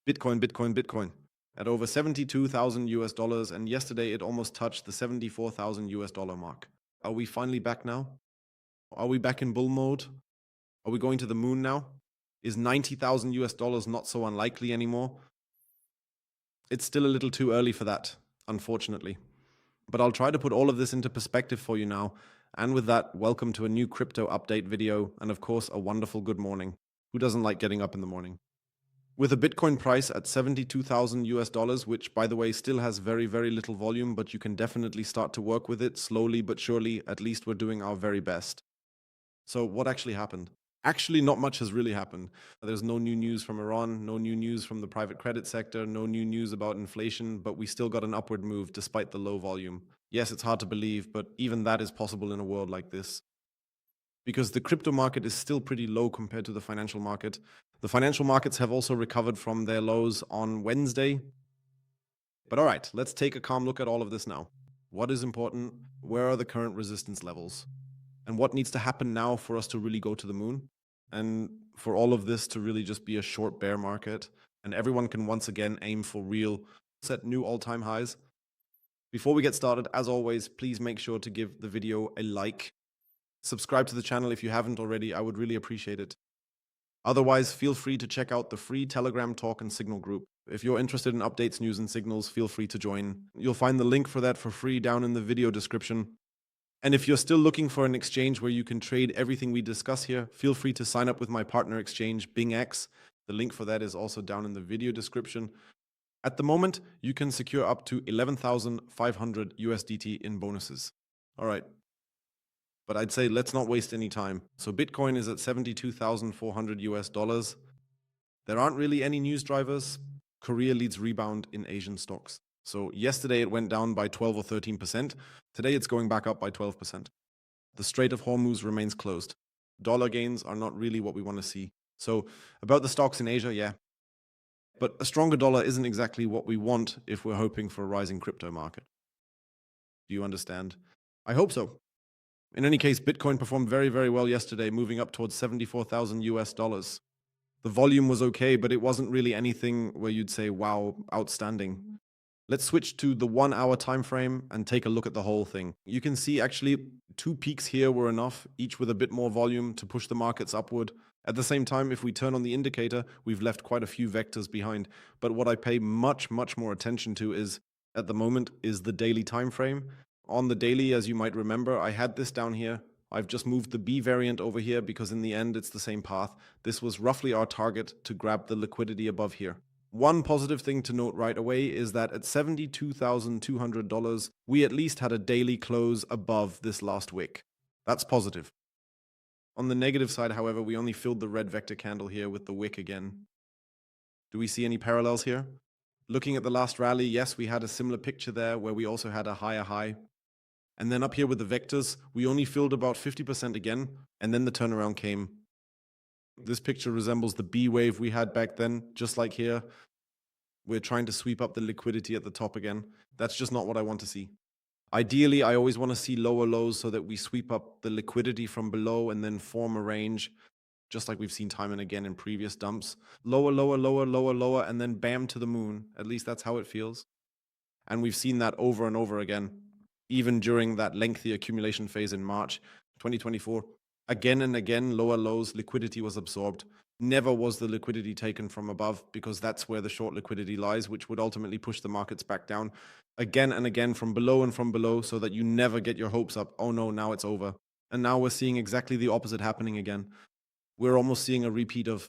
Bitcoin at over 72,000 US dollars, and yesterday it almost touched the 74,000 US dollar mark. Are we finally back now? Are we back in bull mode? Are we going to the moon now? Is 90,000 US dollars not so unlikely anymore? It's still a little too early for that, unfortunately. But I'll try to put all of this into perspective for you now. And with that, welcome to a new crypto update video, and of course, a wonderful good morning. Who doesn't like getting up in the morning? With a Bitcoin price at 72,000 US dollars, which by the way still has very, very little volume, but you can definitely start to work with it slowly but surely. At least we're doing our very best. So what actually happened? Actually, not much has really happened. There's no new news from Iran, no new news from the private credit sector, no new news about inflation, but we still got an upward move despite the low volume. Yes, it's hard to believe, but even that is possible in a world like this. Because the crypto market is still pretty low compared to the financial market. The financial markets have also recovered from their lows on Wednesday. But all right, let's take a calm look at all of this now. What is important? Where are the current resistance levels? And what needs to happen now for us to really go to the moon? And for all of this to really just be a short bear market, and everyone can once again aim for real, set new all-time highs. Before we get started, as always, please make sure to give the video a like. Subscribe to the channel if you haven't already. I would really appreciate it. Otherwise, feel free to check out the free Telegram talk and signal group. If you're interested in updates, news, and signals, feel free to join. You'll find the link for that for free down in the video description. And if you're still looking for an exchange where you can trade everything we discuss here, feel free to sign up with my partner exchange, WEEX. The link for that is also down in the video description. At the moment, you can secure up to 11,500 USDT in bonuses. All right. But I'd say let's not waste any time. So Bitcoin is at 72,400 US dollars. There aren't really any news drivers. Korea leads rebound in Asian stocks. So yesterday it went down by 12 or 13%. Today it's going back up by 12%. The Strait of Hormuz remains closed. Dollar gains are not really what we want to see. So about the stocks in Asia, yeah. But a stronger dollar isn't exactly what we want if we're hoping for a rising crypto market. Do you understand? I hope so. In any case, Bitcoin performed very, very well yesterday, moving up towards 74,000 US dollars. The volume was okay, but it wasn't really anything where you'd say, wow, outstanding. Let's switch to the 1 hour time frame and take a look at the whole thing. You can see actually 2 peaks here were enough, each with a bit more volume to push the markets upward. At the same time, if we turn on the indicator, we've left quite a few vectors behind. But what I pay much, much more attention to is, at the moment, is the daily time frame. On the daily, as you might remember, I had this down here. I've just moved the B variant over here because in the end, it's the same path. This was roughly our target to grab the liquidity above here. One positive thing to note right away is that at $72,200, we at least had a daily close above this last wick. That's positive. On the negative side, however, we only filled the red vector candle here with the wick again. Do we see any parallels here? Looking at the last rally, yes, we had a similar picture there where we also had a higher high. And then up here with the vectors, we only filled about 50% again, and then the turnaround came. This picture resembles the B wave we had back then, just like here. We're trying to sweep up the liquidity at the top again. That's just not what I want to see. Ideally, I always want to see lower lows so that we sweep up the liquidity from below and then form a range, just like we've seen time and again in previous dumps. Lower, lower, lower, lower, lower, and then bam to the moon. At least that's how it feels. And we've seen that over and over again, even during that lengthy accumulation phase in March 2024. Again and again, lower lows, liquidity was absorbed. Never was the liquidity taken from above because that's where the short liquidity lies, which would ultimately push the markets back down again and again from below so that you never get your hopes up. Oh no, now it's over. And now we're seeing exactly the opposite happening again. We're almost seeing a repeat of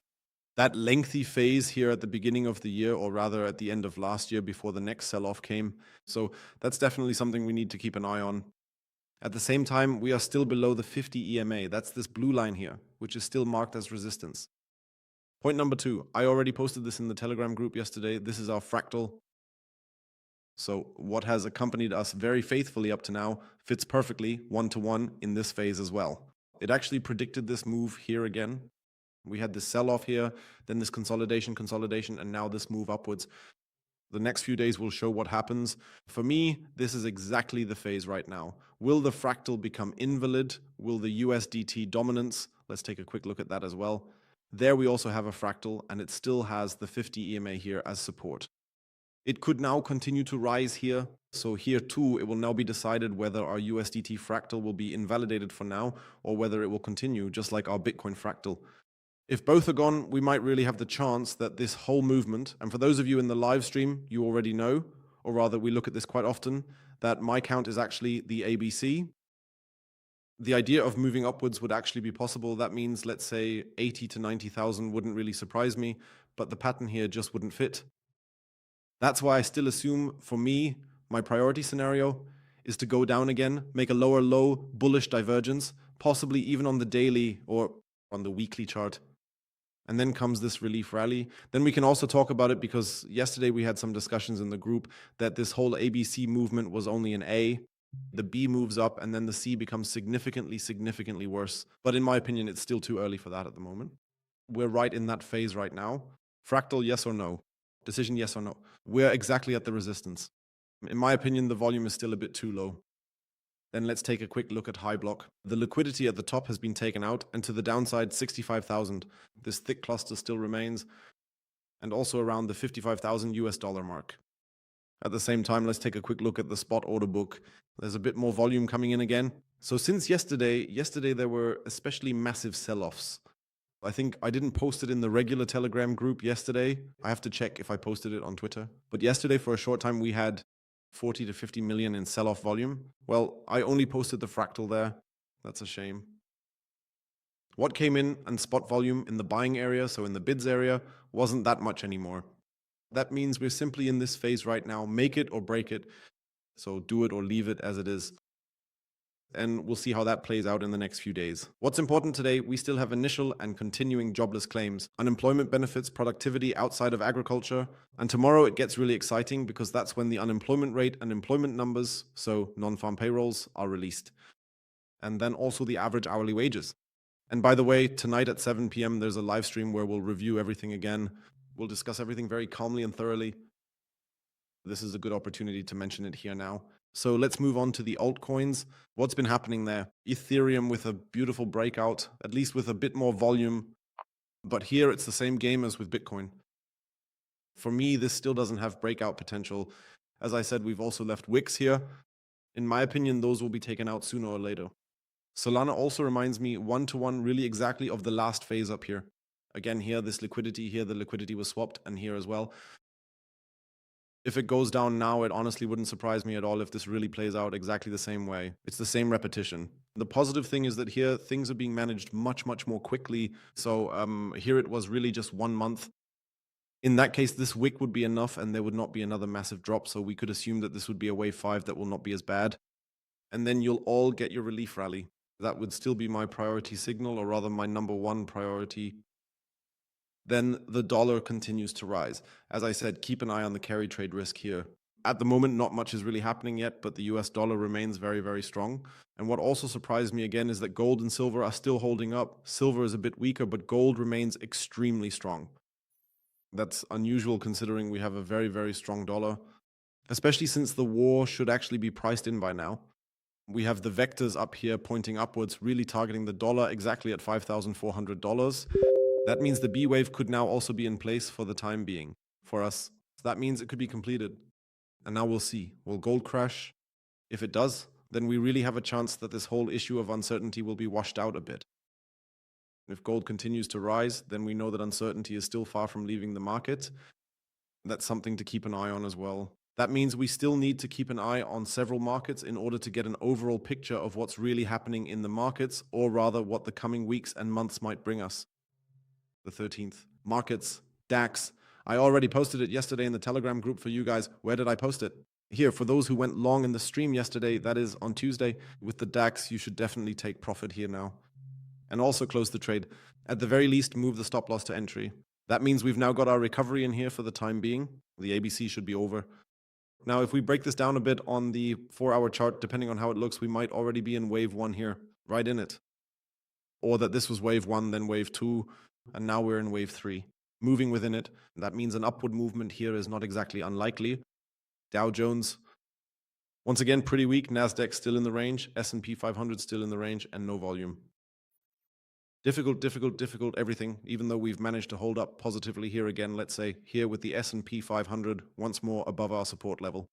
that lengthy phase here at the beginning of the year, or rather at the end of last year before the next sell-off came. So that's definitely something we need to keep an eye on. At the same time, we are still below the 50 EMA. That's this blue line here, which is still marked as resistance. Point number 2, I already posted this in the Telegram group yesterday. This is our fractal. So what has accompanied us very faithfully up to now fits perfectly one-to-one in this phase as well. It actually predicted this move here again. We had this sell-off here, then this consolidation, and now this move upwards. The next few days will show what happens. For me, this is exactly the phase right now. Will the fractal become invalid? Will the USDT dominance? Let's take a quick look at that as well. There we also have a fractal, and it still has the 50 EMA here as support. It could now continue to rise here. So here too, it will now be decided whether our USDT fractal will be invalidated for now or whether it will continue, just like our Bitcoin fractal. If both are gone, we might really have the chance that this whole movement, and for those of you in the live stream, you already know, or rather we look at this quite often, that my count is actually the ABC. The idea of moving upwards would actually be possible. That means, let's say 80 to 90,000 wouldn't really surprise me, but the pattern here just wouldn't fit. That's why I still assume, for me, my priority scenario is to go down again, make a lower low bullish divergence, possibly even on the daily or on the weekly chart. And then comes this relief rally. Then we can also talk about it because yesterday we had some discussions in the group that this whole ABC movement was only an A. The B moves up and then the C becomes significantly worse. But in my opinion, it's still too early for that at the moment. We're right in that phase right now. Fractal, yes or no? Decision, yes or no? We're exactly at the resistance. In my opinion, the volume is still a bit too low. Then let's take a quick look at high block. The liquidity at the top has been taken out, and to the downside, 65,000. This thick cluster still remains, and also around the 55,000 US dollar mark. At the same time, let's take a quick look at the spot order book. There's a bit more volume coming in again. So since yesterday there were especially massive sell-offs. I think I didn't post it in the regular Telegram group yesterday. I have to check if I posted it on Twitter. But yesterday, for a short time, we had 40 to 50 million in sell-off volume. Well, I only posted the fractal there. That's a shame. What came in and spot volume in the buying area, so in the bids area, wasn't that much anymore. That means we're simply in this phase right now, make it or break it. So do it or leave it as it is. And we'll see how that plays out in the next few days. What's important today, we still have initial and continuing jobless claims, unemployment benefits, productivity outside of agriculture. And tomorrow it gets really exciting because that's when the unemployment rate and employment numbers, so non-farm payrolls, are released. And then also the average hourly wages. And by the way, tonight at 7 p.m. there's a live stream where we'll review everything again. We'll discuss everything very calmly and thoroughly. This is a good opportunity to mention it here now. So let's move on to the altcoins. What's been happening there? Ethereum with a beautiful breakout, at least with a bit more volume. But here it's the same game as with Bitcoin. For me, this still doesn't have breakout potential. As I said, we've also left WEEX here. In my opinion, those will be taken out sooner or later. Solana also reminds me one-to-one really exactly of the last phase up here. Again, here, this liquidity, here the liquidity was swapped, and here as well. If it goes down now, it honestly wouldn't surprise me at all if this really plays out exactly the same way. It's the same repetition. The positive thing is that here things are being managed much more quickly. So here it was really just 1 month. In that case, this wick would be enough and there would not be another massive drop. So we could assume that this would be a wave 5 that will not be as bad. And then you'll all get your relief rally. That would still be my priority signal, or rather my number one priority. Then the dollar continues to rise. As I said, keep an eye on the carry trade risk here. At the moment, not much is really happening yet, but the US dollar remains very strong. And what also surprised me again is that gold and silver are still holding up. Silver is a bit weaker, but gold remains extremely strong. That's unusual considering we have a very strong dollar, especially since the war should actually be priced in by now. We have the vectors up here pointing upwards, really targeting the dollar exactly at $5,400. That means the B wave could now also be in place for the time being for us. So that means it could be completed. And now we'll see. Will gold crash? If it does, then we really have a chance that this whole issue of uncertainty will be washed out a bit. If gold continues to rise, then we know that uncertainty is still far from leaving the market. That's something to keep an eye on as well. That means we still need to keep an eye on several markets in order to get an overall picture of what's really happening in the markets, or rather what the coming weeks and months might bring us. The 13th. Markets, DAX. I already posted it yesterday in the Telegram group for you guys. Where did I post it? Here, for those who went long in the stream yesterday, that is on Tuesday, with the DAX, you should definitely take profit here now. And also close the trade. At the very least, move the stop loss to entry. That means we've now got our recovery in here for the time being. The ABC should be over. Now, if we break this down a bit on the 4-hour chart, depending on how it looks, we might already be in wave 1 here, right in it. Or that this was wave 1, then wave 2, and now we're in wave 3, moving within it. That means an upward movement here is not exactly unlikely. Dow Jones, once again, pretty weak. NASDAQ still in the range. S&P 500 still in the range, and no volume. Difficult, everything, even though we've managed to hold up positively here again, let's say, here with the S&P 500 once more above our support level.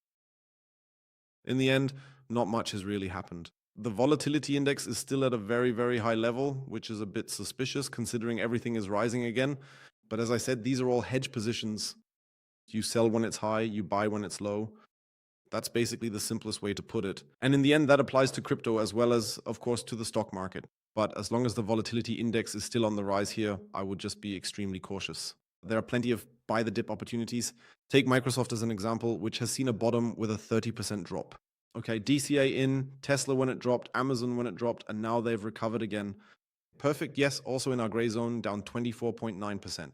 In the end, not much has really happened. The volatility index is still at a very, very high level, which is a bit suspicious considering everything is rising again. But as I said, these are all hedge positions. You sell when it's high, you buy when it's low. That's basically the simplest way to put it. And in the end, that applies to crypto as well as, of course, to the stock market. But as long as the volatility index is still on the rise here, I would just be extremely cautious. There are plenty of buy the dip opportunities. Take Microsoft as an example, which has seen a bottom with a 30% drop. Okay, DCA in, Tesla when it dropped, Amazon when it dropped, and now they've recovered again. Perfect, yes, also in our gray zone, down 24.9%.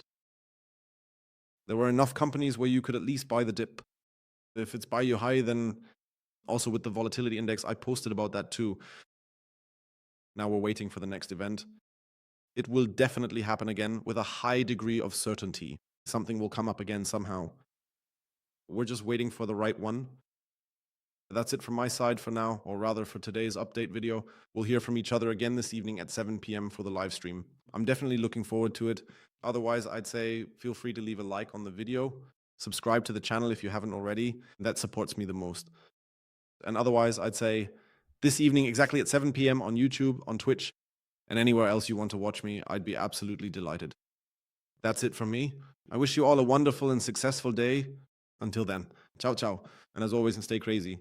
There were enough companies where you could at least buy the dip. If it's buy you high, then also with the volatility index, I posted about that too. Now we're waiting for the next event. It will definitely happen again with a high degree of certainty. Something will come up again somehow. We're just waiting for the right one. That's it from my side for now, or rather for today's update video. We'll hear from each other again this evening at 7 p.m. for the live stream. I'm definitely looking forward to it. Otherwise, I'd say feel free to leave a like on the video. Subscribe to the channel if you haven't already. That supports me the most. And otherwise, I'd say this evening, exactly at 7 p.m. on YouTube, on Twitch, and anywhere else you want to watch me, I'd be absolutely delighted. That's it from me. I wish you all a wonderful and successful day. Until then, ciao, ciao. And as always, stay crazy.